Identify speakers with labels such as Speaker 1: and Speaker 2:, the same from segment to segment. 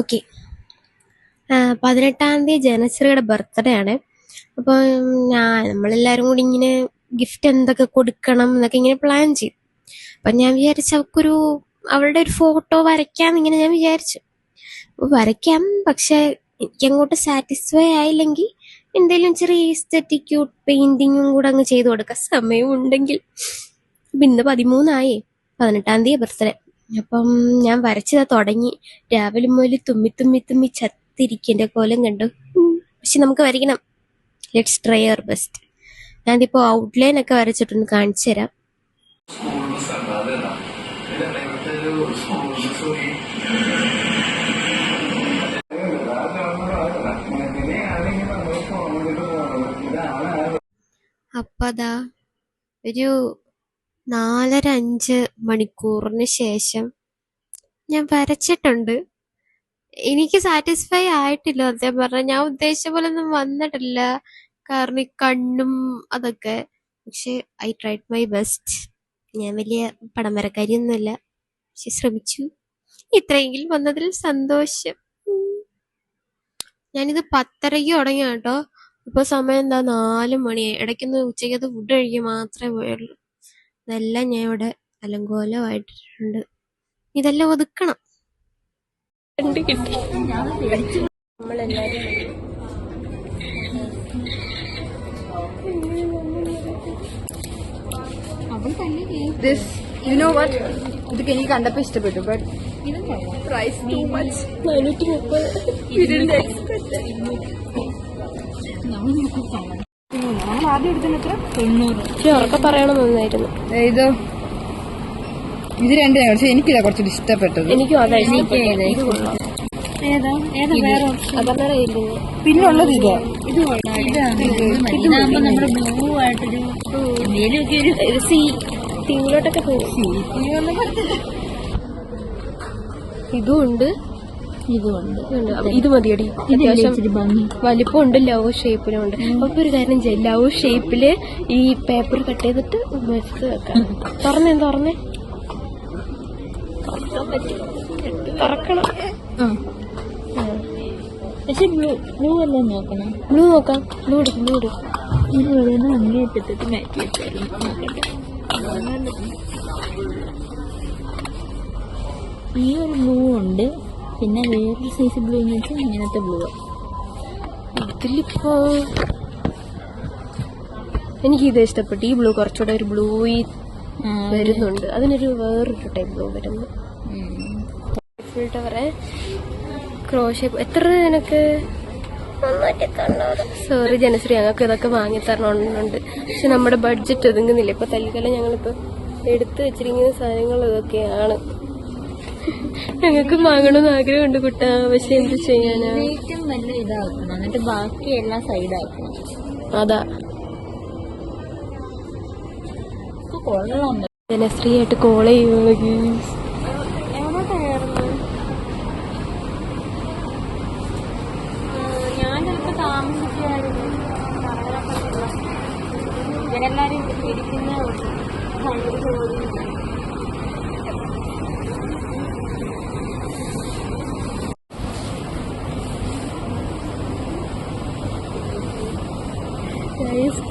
Speaker 1: Okay. 18-ാം തീയതി ജനശ്രീയുടെ birthday ആണ്. അപ്പോൾ നമ്മളെല്ലാവരും കൂടി ഇങ്ങനെ ഗിഫ്റ്റ് എന്തൊക്കെ കൊടുക്കണം എന്നൊക്കെ ഇങ്ങനെ പ്ലാൻ ചെയ്തു. അപ്പം ഞാൻ വിചാരിച്ചു അവളുടെ ഒരു ഫോട്ടോ വരയ്ക്കാമെന്ന് ഇങ്ങനെ ഞാൻ വിചാരിച്ചു. അപ്പോൾ വരയ്ക്കാം, പക്ഷെ എനിക്കങ്ങോട്ട് സാറ്റിസ്ഫൈ ആയില്ലെങ്കിൽ എന്തെങ്കിലും ചെറിയ ഈസ്തറ്റിക് ക്യൂട്ട് പെയിന്റിങ്ങും കൂടെ അങ്ങ് ചെയ്തു കൊടുക്കാം, സമയമുണ്ടെങ്കിൽ. അപ്പം ഇന്ന് 13 18-ാം തീയതി ബർത്ത്ഡേ. അപ്പം ഞാൻ വരച്ചത് തുടങ്ങി. രാവിലെ മുതൽ തുമ്മി ചത്തിരിക്കേണ്ട കോലം കണ്ടു. പക്ഷെ നമുക്ക് വരയ്ക്കണം. Let's try our best. ഞാനിപ്പോൾ ഔട്ട്ലൈൻ ഒക്കെ വരച്ചിട്ടൊന്ന് കാണിച്ചു തരാം. അപ്പതാ ഒരു 4-5 മണിക്കൂറിന് ശേഷം ഞാൻ വരച്ചിട്ടുണ്ട്. എനിക്ക് സാറ്റിസ്ഫൈ ആയിട്ടില്ല. സത്യം പറഞ്ഞാൽ ഞാൻ ഉദ്ദേശിച്ച പോലെ ഒന്നും വന്നിട്ടില്ല, കാരണം ഈ കണ്ണും അതൊക്കെ. പക്ഷെ ഐ ട്രൈഡ് മൈ ബെസ്റ്റ്. ഞാൻ വലിയ പടം വരക്കാരിയൊന്നുമല്ല, പക്ഷെ ശ്രമിച്ചു. ഇത്രയെങ്കിലും വന്നതിൽ സന്തോഷം. ഞാനിത് 10:30 തുടങ്ങി കേട്ടോ. ഇപ്പൊ സമയം എന്താ 4 മണിയായി. ഇടയ്ക്കൊന്ന് ഉച്ചയ്ക്കത് ഫുഡ് കഴിക്കുക മാത്രമേ പോയുള്ളൂ. ഇതെല്ലാം ഞാൻ ഇവിടെ അലങ്കോലമായിട്ടുണ്ട്. ഇതെല്ലാം ഒതുക്കണം. കിട്ടി നമ്മളെല്ലാരും.
Speaker 2: ഇതൊക്കെ എനിക്ക് കണ്ടപ്പോ ഇഷ്ടപ്പെട്ടു, ബട്ട് പ്രൈസ് ടു മച്ച്. 430. നമ്മൾ ആദ്യം എടുത്തത് എത്ര? 90.
Speaker 1: ഉറക്കെ പറയണമെന്നായിരുന്നു.
Speaker 2: ഇത് രണ്ടും, പക്ഷെ എനിക്കിതാ കുറച്ചുകൂടി ഇഷ്ടപ്പെട്ടത്.
Speaker 1: എനിക്കും അതാ ഇഷ്ടപ്പെട്ടത്.
Speaker 2: പിന്നുള്ളത് ഇതാ.
Speaker 1: ടീമിലോട്ടൊക്കെ പോകും. ഇതുമുണ്ട്, ഇത് മതിയടി. അത്യാവശ്യം വലിപ്പമുണ്ട്, ലവ് ഷേപ്പിലുണ്ട്. അപ്പൊ ഒരു കാര്യം ചെയ്യാം, ലവ് ഷേപ്പില് ഈ പേപ്പർ കട്ട് ചെയ്തിട്ട് വെച്ച് വെക്കാം. തുറന്നേ തുറക്കണം.
Speaker 2: പക്ഷെ ബ്ലൂ അല്ല നോക്കണം.
Speaker 1: ബ്ലൂ നോക്കാം. ബ്ലൂ എടുക്കും.
Speaker 2: അങ്ങേറ്റിട്ട് മാറ്റി വെച്ചായിരുന്നു. ഈ ഒരു ബ്ലൂ ഉണ്ട്, പിന്നെ വേറൊരു സൈസ് ബ്ലൂ എന്ന് വെച്ചാൽ ഇങ്ങനത്തെ ബ്ലൂ.
Speaker 1: ഇതിലിപ്പോ എനിക്കിത് ഇഷ്ടപ്പെട്ടു. ഈ ബ്ലൂ കുറച്ചുകൂടെ ഒരു ബ്ലൂ വരുന്നുണ്ട്. അതിനൊരു വേറൊരു ടൈപ്പ് ബ്ലൂ വരുന്നു. ക്രോഷേ എത്ര നിനക്ക്? സോറി ജനശ്രീ, ഞങ്ങൾക്ക് ഇതൊക്കെ വാങ്ങി തരണമുണ്ട്. പക്ഷെ നമ്മുടെ ബഡ്ജറ്റ് ഒതുങ്ങുന്നില്ല. ഇപ്പൊ തൽക്കാലം ഞങ്ങളിപ്പോ എടുത്തു വെച്ചിരിക്കുന്ന സാധനങ്ങൾ ഇതൊക്കെയാണ്. ഞങ്ങൾക്ക് വാങ്ങണമെന്ന് ആഗ്രഹമുണ്ട് കുട്ടാ, പക്ഷെ എന്ത് ചെയ്യാനാ?
Speaker 2: ഏറ്റവും നല്ല ഇതാക്കണം, എന്നിട്ട് ബാക്കി എല്ലാം സൈഡാക്കണം.
Speaker 1: അതാ ജനശ്രീ ആയിട്ട് കോൾ ചെയ്യുകയാണെങ്കിൽ
Speaker 2: ഞാൻ ചിലപ്പോ താമസിച്ചായിരുന്നു. ഇവരെല്ലാരും ഇരിക്കുന്ന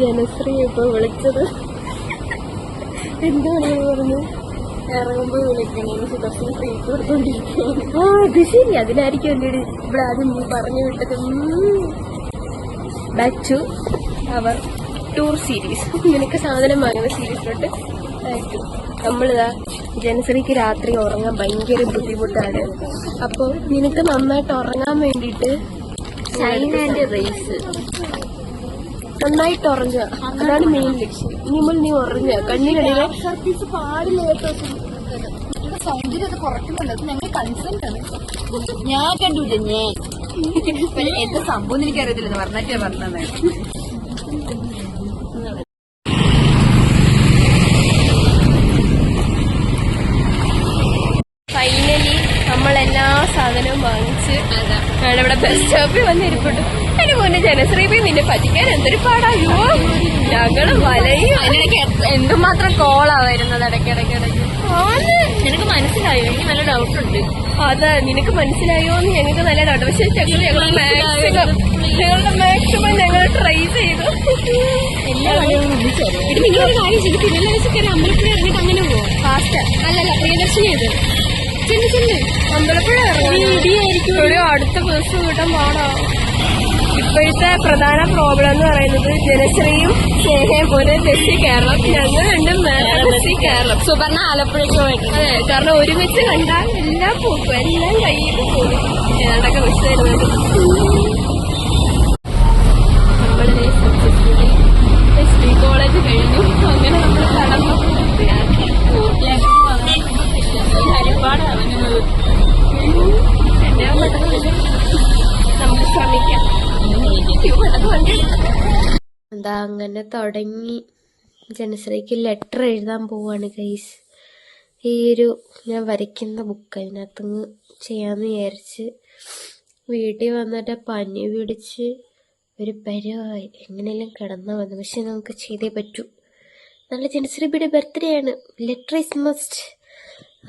Speaker 1: ജനശ്രീ ഇപ്പൊ വിളിച്ചത് എന്താണ് പറഞ്ഞു?
Speaker 2: ഇറങ്ങുമ്പോ വിളിക്കണേന്ന് സുദർശന സ്ത്രീക്ക് കൊടുത്തോണ്ടിരിക്കും.
Speaker 1: അത് ശരി, അതിനായിരിക്കും അല്ലേ ഇവിടെ ആദ്യം നീ പറഞ്ഞു വിട്ടത്. Back to our tour series. നിനക്ക് സാധനം വാങ്ങുന്ന സീരീസിലോട്ട് ബാക്ക് ടു. നമ്മളിതാ ജനശ്രീക്ക് രാത്രി ഉറങ്ങാൻ ഭയങ്കര ബുദ്ധിമുട്ടാണ്. അപ്പോൾ നിനക്ക് നന്നായിട്ട് ഉറങ്ങാൻ വേണ്ടിയിട്ട്
Speaker 2: ഷൈൻ ആൻഡ് റേസ്
Speaker 1: നന്നായിട്ട് ഉറങ്ങുക, അതാണ് മെയിൻ ലക്ഷ്യം. ഇനി മുതൽ നീ ഉറങ്ങുക. കണ്ണിനിടയിലെ സർഫീസ് പാടില്ല കേട്ടോ.
Speaker 2: സൗന്ദര്യം അത് കുറയ്ക്കുന്നുണ്ട്, അത് ഞങ്ങൾ കൺസെന്റ് ആണ്. ഞാൻ കണ്ടൂല. ഞാൻ എന്താ സംഭവം എനിക്കറിയത്തില്ല, പറഞ്ഞാ പറഞ്ഞത്.
Speaker 1: ഫൈനലി നമ്മളെല്ലാ സാധനവും വാങ്ങിച്ച് ഇവിടെ ബസ് സ്റ്റോപ്പിൽ വന്നിരിപ്പുണ്ട്. അതിന് മുന്നേ ജനശ്രീ നിന്നെ പറ്റിക്കാൻ എന്തൊരു പാടായോ. ഞങ്ങള് വലയും.
Speaker 2: അതിനിടയ്ക്ക് എന്തുമാത്രം കോളാ വരുന്നത് ഇടയ്ക്കിടയ്ക്ക്. നിനക്ക് മനസ്സിലായോ? എനിക്ക് നല്ല ഡൗട്ടുണ്ട്.
Speaker 1: അതെ, നിനക്ക് മനസ്സിലായോ എന്ന് ഞങ്ങൾക്ക് നല്ല ഡൗട്ട്. പക്ഷെ ഞങ്ങളുടെ മാക്സിമം ഞങ്ങൾ ട്രൈ ചെയ്തു. നിങ്ങളൊരു കാര്യം ചെയ്ത് തിരുവല്ല വെച്ചൊക്കെ അമ്പലപ്പുഴ ഇറങ്ങിട്ട് അങ്ങനെ പോവാം. ഫാസ്റ്റ് അല്ലല്ല, പ്രിയദർശിനി ചെയ്ത് അമ്പലപ്പുഴ ഇറങ്ങിയിരിക്കും. ഒരു അടുത്ത ബസ് കിട്ടാൻ പാടാ. ഇപ്പോഴത്തെ പ്രധാന പ്രോബ്ലം എന്ന് പറയുന്നത് ജനശ്രീയും സ്നേഹയും ഒരേ ബസ്സിൽ കയറണം. ഞങ്ങൾ രണ്ടും വേറെ ബസ്സിൽ കയറണം. സുവർണ ആലപ്പുഴയ്ക്ക് പോയിട്ട്. അതെ, കാരണം ഒരുമിച്ച് കണ്ടാൽ എല്ലാം പോക്കും, എല്ലാം കയ്യിൽ പോകും. ഏതാണ്ടൊക്കെ ബസ് തരുന്നത്. നമ്മളിതേ സക്സസ്ഫുള്ളി SB കോളേജ് കഴിഞ്ഞു. അങ്ങനെ നമ്മൾ കടന്നു ഹരിപ്പാട് ഇറങ്ങുന്നത്. നമുക്ക് ശ്രമിക്കാം. എന്താ അങ്ങനെ തുടങ്ങി. ജനശ്രീക്ക് ലെറ്റർ എഴുതാൻ പോവാണ് ഗൈസ്. ഈ ഒരു ഞാൻ വരയ്ക്കുന്ന ബുക്ക് അതിനകത്തുനിന്ന് ചെയ്യാമെന്ന് വിചാരിച്ച് വീട്ടിൽ വന്നിട്ട് പനി പിടിച്ച് ഒരു പരുവായി. എങ്ങനെയെല്ലാം കിടന്നാൽ മതി, പക്ഷെ നമുക്ക് ചെയ്തേ പറ്റൂ. നല്ല ജനശ്രീയുടെ ബർത്ത്ഡേ ആണ്, ലെറ്റർ ഈസ് മസ്റ്റ്.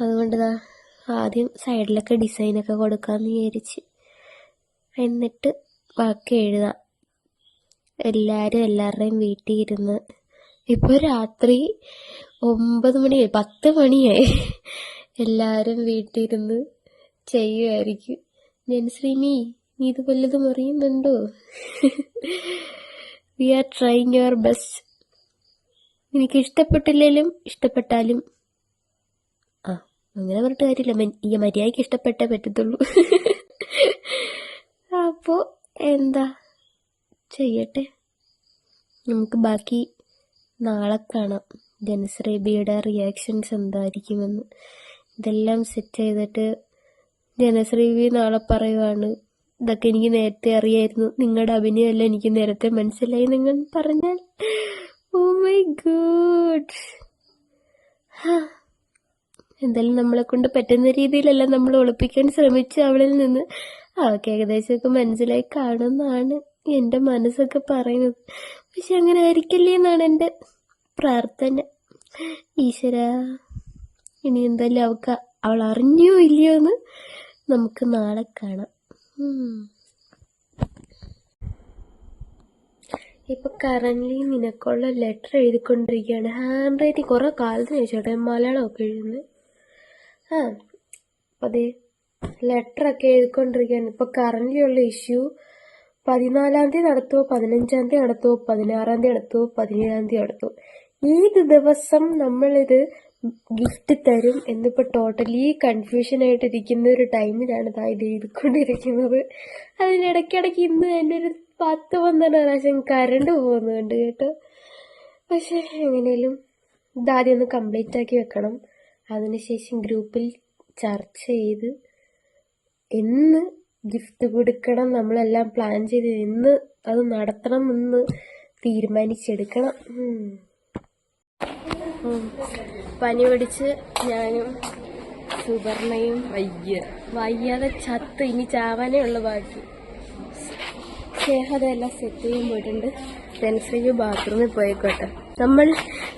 Speaker 1: അതുകൊണ്ട് ആദ്യം സൈഡിലൊക്കെ ഡിസൈനൊക്കെ കൊടുക്കാമെന്ന് വിചാരിച്ച്, എന്നിട്ട് ബാക്കി എഴുതാം. എല്ലാവരുടെയും വീട്ടിൽ ഇരുന്ന് ഇപ്പോൾ രാത്രി 9 മണിയായി, 10 മണിയായി. എല്ലാവരും വീട്ടിൽ ഇരുന്ന് ചെയ്യുമായിരിക്കും. ജനശ്രീ നീ ഇത് വല്ലതും അറിയുന്നുണ്ടോ? We are trying your best. എനിക്ക് ഇഷ്ടപ്പെട്ടില്ലേലും ഇഷ്ടപ്പെട്ടാലും അങ്ങനെ പറഞ്ഞിട്ട് കാര്യമില്ല. ഈ മര്യാദയ്ക്ക് ഇഷ്ടപ്പെട്ടേ പറ്റത്തുള്ളൂ. അപ്പോൾ എന്താ ചെയ്യട്ടെ, നമുക്ക് ബാക്കി നാളെ കാണാം. ജനശ്രീബിയുടെ റിയാക്ഷൻസ് എന്തായിരിക്കുമെന്ന്. ഇതെല്ലാം സെറ്റ് ചെയ്തിട്ട് ജനശ്രീബി നാളെ പറയുവാണ്, ഇതൊക്കെ എനിക്ക് നേരത്തെ അറിയായിരുന്നു, നിങ്ങളുടെ അഭിനയമല്ല എനിക്ക് നേരത്തെ മനസ്സിലായി നിങ്ങൾ പറഞ്ഞാൽ. Oh my god. എന്തായാലും നമ്മളെ കൊണ്ട് പറ്റുന്ന രീതിയിലല്ല നമ്മൾ ഒളിപ്പിക്കാൻ ശ്രമിച്ചു അവളിൽ നിന്ന്. അവൾക്ക് ഏകദേശമൊക്കെ മനസ്സിലായി കാണുമെന്നാണ് എൻ്റെ മനസ്സൊക്കെ പറയുന്നത്. പക്ഷെ അങ്ങനെ ആയിരിക്കില്ലേ എന്നാണ് എൻ്റെ പ്രാർത്ഥന. ഈശ്വര, ഇനി എന്തായാലും അവൾ അറിഞ്ഞോ ഇല്ലയോ എന്ന് നമുക്ക് നാളെ കാണാം. ഇപ്പൊ കറന്റ്ലി നിനക്കുള്ള ലെറ്റർ എഴുതിക്കൊണ്ടിരിക്കുകയാണ്. ഹാൻഡ് റൈറ്റിംഗ് കുറെ കാലത്തിന് ചോട്ടെ മലയാളമൊക്കെ എഴുതുന്നത്. അതെ, ലെറ്ററൊക്കെ എഴുതിക്കൊണ്ടിരിക്കുകയാണ്. ഇപ്പൊ കറന്റ്ലി ഉള്ള ഇഷ്യൂ 14-ാം തീയതി നടത്തുമോ, 15-ാം തീയതി നടത്തുമോ, 16-ാം തീയതി നടത്തുമോ, 17-ാം തീയതി നടത്തുമോ, ഏത് ദിവസം നമ്മളിത് ഗിഫ്റ്റ് തരും എന്നിപ്പോൾ ടോട്ടലി കൺഫ്യൂഷൻ ആയിട്ടിരിക്കുന്ന ഒരു ടൈമിലാണ് ഇത് എഴുതിക്കൊണ്ടിരിക്കുന്നത്. അതിനിടയ്ക്കിടയ്ക്ക് ഇന്ന് തന്നെ ഒരു 10-12 പ്രാവശ്യം കറണ്ട് പോകുന്നുണ്ട് കേട്ടോ. പക്ഷെ എങ്ങനെയും ഇതാദ്യം ഒന്ന് കംപ്ലീറ്റ് ആക്കി വെക്കണം. അതിനുശേഷം ഗ്രൂപ്പിൽ ചർച്ച ചെയ്ത് എന്ന് ഗിഫ്റ്റ് കൊടുക്കണം, നമ്മളെല്ലാം പ്ലാൻ ചെയ്ത് എന്ന് അത് നടത്തണം എന്ന് തീരുമാനിച്ചെടുക്കണം. പനി പിടിച്ച് ഞാനും സുവർണയും വയ്യാതെ ചത്ത്, ഇനി ചാവാനേ ഉള്ള ബാക്കി. സ്നേഹതെല്ലാം സെറ്റ് ചെയ്യാൻ പോയിട്ടുണ്ട്. ജനശ്രീക്ക് ബാത്റൂമിൽ പോയിക്കോട്ടെ.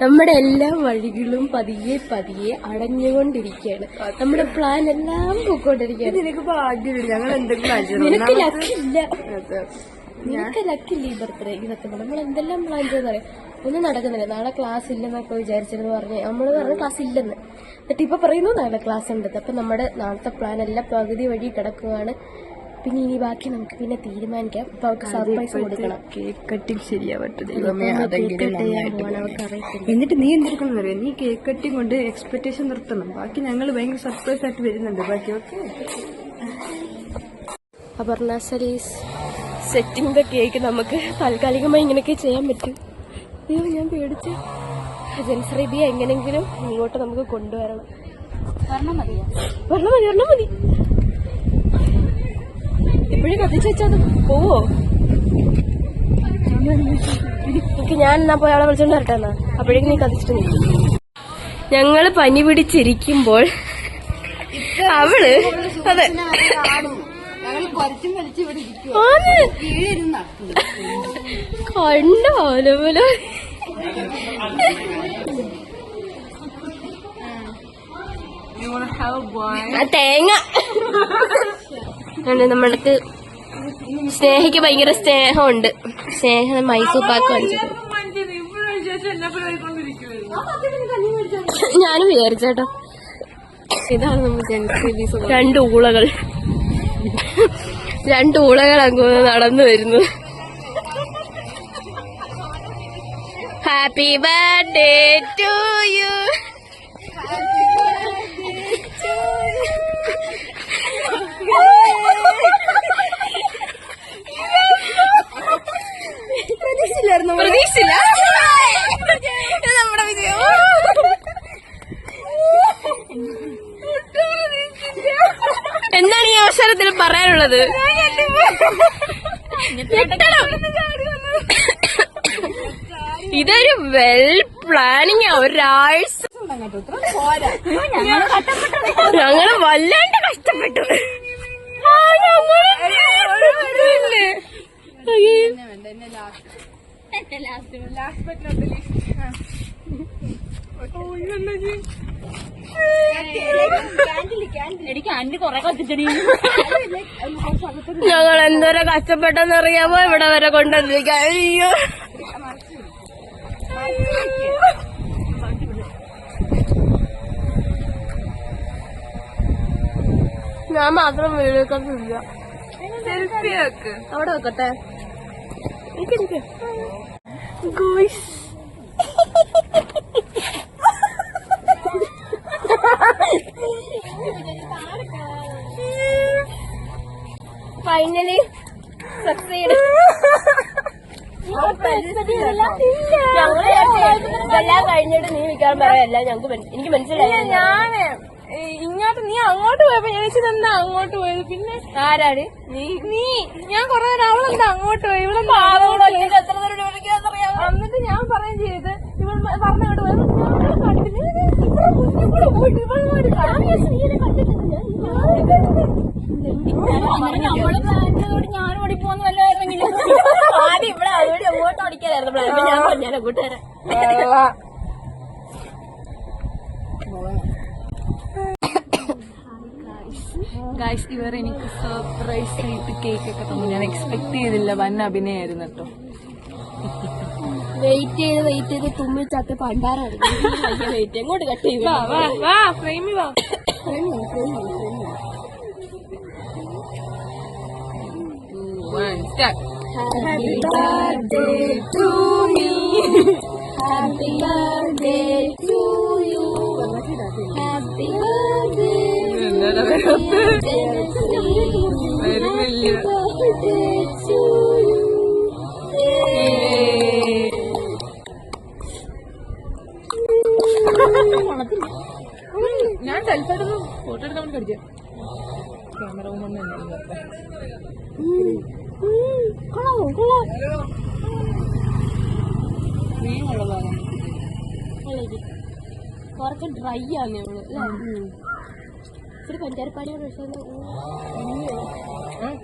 Speaker 1: നമ്മുടെ എല്ലാ വഴികളും പതിയെ പതിയെ അടഞ്ഞുകൊണ്ടിരിക്കുകയാണ്. നമ്മുടെ പ്ലാൻ എല്ലാം പോയിക്കൊണ്ടിരിക്കുകയാണ്.
Speaker 2: നിനക്ക് ഭാഗ്യമില്ല, ഞങ്ങൾ എന്തെങ്കിലും
Speaker 1: നിനക്ക് ലക്കില്ല, നിനക്ക് ലക്കില്ല. ഈ ബർത്ത്ഡേ ഇതൊക്കെ നമ്മൾ എന്തെല്ലാം പ്ലാൻ ചെയ്തറിയാം, ഒന്നും നടക്കുന്നില്ല. നാളെ ക്ലാസ് ഇല്ലെന്നൊക്കെ വിചാരിച്ചിരുന്നു പറഞ്ഞ് നമ്മള് പറഞ്ഞ ക്ലാസ് ഇല്ലെന്ന്. എന്നിട്ട് ഇപ്പൊ പറയുന്നു നാളെ ക്ലാസ് ഉണ്ടെന്ന്. അപ്പൊ നമ്മുടെ നാളത്തെ പ്ലാൻ എല്ലാം പകുതി വഴി കിടക്കുകയാണ്. പിന്നെ ഇനി ബാക്കി നമുക്ക് പിന്നെ തീരുമാനിക്കാം. അപ്പൊ അവർക്ക് സർപ്രൈസ് കൊടുക്കണം.
Speaker 2: കേക്ക് കട്ടിങ് ശരിയാവട്ടെ ദൈവമേ, എന്നിട്ട് നീ എന്തെടുക്കണം അറിയാം, നീ കേക്ക് കട്ടിങ് കൊണ്ട് എക്സ്പെക്ടേഷൻ നിർത്തണം. ബാക്കി ഞങ്ങൾ ഭയങ്കര സർപ്രൈസ് ആയിട്ട് വരുന്നുണ്ട്. ബാക്കി ഓക്കെ.
Speaker 1: അപർണ സലീസ് സെറ്റിംഗ് ദ കേക്ക് നമുക്ക് താൽക്കാലികമായി ഇങ്ങനെയൊക്കെ ചെയ്യാൻ പറ്റും. അയ്യോ, ഞാൻ പേടിച്ച്. ജനശ്രീബിയെ എങ്ങനെങ്കിലും ഇങ്ങോട്ട് നമുക്ക് കൊണ്ടുവരണം. വരണം മതി. എപ്പോഴും കത്തിച്ച് വെച്ചാൽ പോവോ? ഞാൻ എന്നാ പോയി അവളെ വിളിച്ചോണ്ട് വരട്ടെ എന്നാ. അപ്പോഴേക്കും നീ കത്തിച്ചിട്ട് നിൽക്കും. ഞങ്ങള് പനി പിടിച്ചിരിക്കുമ്പോൾ അവള് അതെ കണ്ടോലോ തേങ്ങ നമ്മൾക്ക് സ്നേഹയ്ക്ക് ഭയങ്കര സ്നേഹമുണ്ട്. സ്നേഹം മൈസൂർ പാക്ക് വാങ്ങിച്ചത് ഞാനും വിചാരിച്ചേട്ടോ. ഇതാണ് നമ്മൾ രണ്ട് ഊളകൾ അങ്ങ് നടന്നു വരുന്നു. Happy birthday to you. പ്രതീക്ഷിച്ചില്ല നമ്മുടെ വിജയം. എന്താണ് ഈ അവസരത്തിൽ പറയാനുള്ളത്? ഇതൊരു വെൽ പ്ലാനിങ്. ഒരാഴ്ച ഞങ്ങള് വല്ലാണ്ട് കഷ്ടപ്പെട്ടു. ഞങ്ങൾ എന്തോരം കഷ്ടപ്പെട്ടെന്നറിയാമോ ഇവിടെ വരെ കൊണ്ടുവന്നിരിക്കാൻ. അയ്യോ ഞാൻ മാത്രം വീഡിയോക്കത്തില്ല. അവിടെ വെക്കട്ടെ. Finally succeed. ഇതെല്ലാം കഴിഞ്ഞിട്ട് നീ വിൽക്കാൻ പറയല്ല. എനിക്ക് മനസ്സിലായി. ഞാന് ഇങ്ങോട്ട് നീ അങ്ങോട്ട് പോയപ്പോ ഞാൻ എന്താ അങ്ങോട്ട് പോയത്? പിന്നെ ആരാണ് നീ? ഞാൻ കൊറേ നേരം അവളെന്താ അങ്ങോട്ട് പോയി. ഇവിടെ എത്ര നേരം വിളിക്കാന്നറിയാം. എന്നിട്ട് ഞാൻ പറയുകയും ചെയ്ത് ഇവൾ പറഞ്ഞോട്ട് പോയത് ഞാൻ ഓടിപ്പോന്ന് വല്ലായിരുന്നെങ്കിൽ ആദ്യം ഇവിടെ അതോടെ അങ്ങോട്ട് ഓടിക്കാനായിരുന്നു പ്ലാൻ. ഞാൻ അങ്ങോട്ട് വരാം.
Speaker 2: ഗൈസ്, ഇവർ എനിക്ക് സർപ്രൈസ് ആയിട്ട് കേക്ക് ഒക്കെ തന്നു. ഞാൻ എക്സ്പെക്ട് ചെയ്തില്ല. വൻ അഭിനയായിരുന്നു കേട്ടോ.
Speaker 1: വെയിറ്റ് ചെയ്ത് തുമ്മി ചത്ത് പണ്ടാറായിരുന്നു. വെയിറ്റ് എങ്ങോട്ട് കട്ട് ചെയ്തു? Happy birthday to me. Happy birthday to you. Happy birthday.
Speaker 2: ഞാൻ സെൽഫായിട്ടൊന്ന് ഫോട്ടോ എടുക്കാൻ വേണ്ടി കടിച്ചു. ക്യാമറ കൊണ്ട്
Speaker 1: കുറച്ച് ഡ്രൈ ആണ് നമ്മള്. ഇച്ചിരി പഞ്ചാരപ്പാടിയാണ്. പക്ഷെ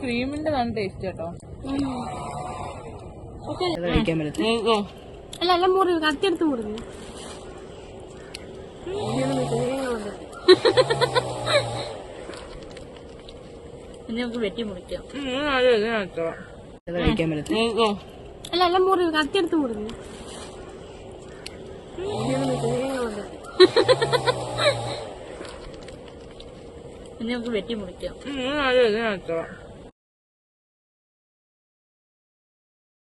Speaker 2: ക്രീമിന്റെതാണ് ടേസ്റ്റ് കേട്ടോ.
Speaker 1: അല്ല എല്ലാം മുറിഞ്ഞു. കത്തിയെടുത്ത് മുറിഞ്ഞു.
Speaker 2: ഇനി നമുക്ക് വെട്ടി മുറിക്കാം.
Speaker 1: അല്ല എല്ലാം മുറിഞ്ഞു. കത്തിയെടുത്ത് മുറിഞ്ഞു.
Speaker 2: ഇനി നമുക്ക് വെട്ടി മുറിക്കാം.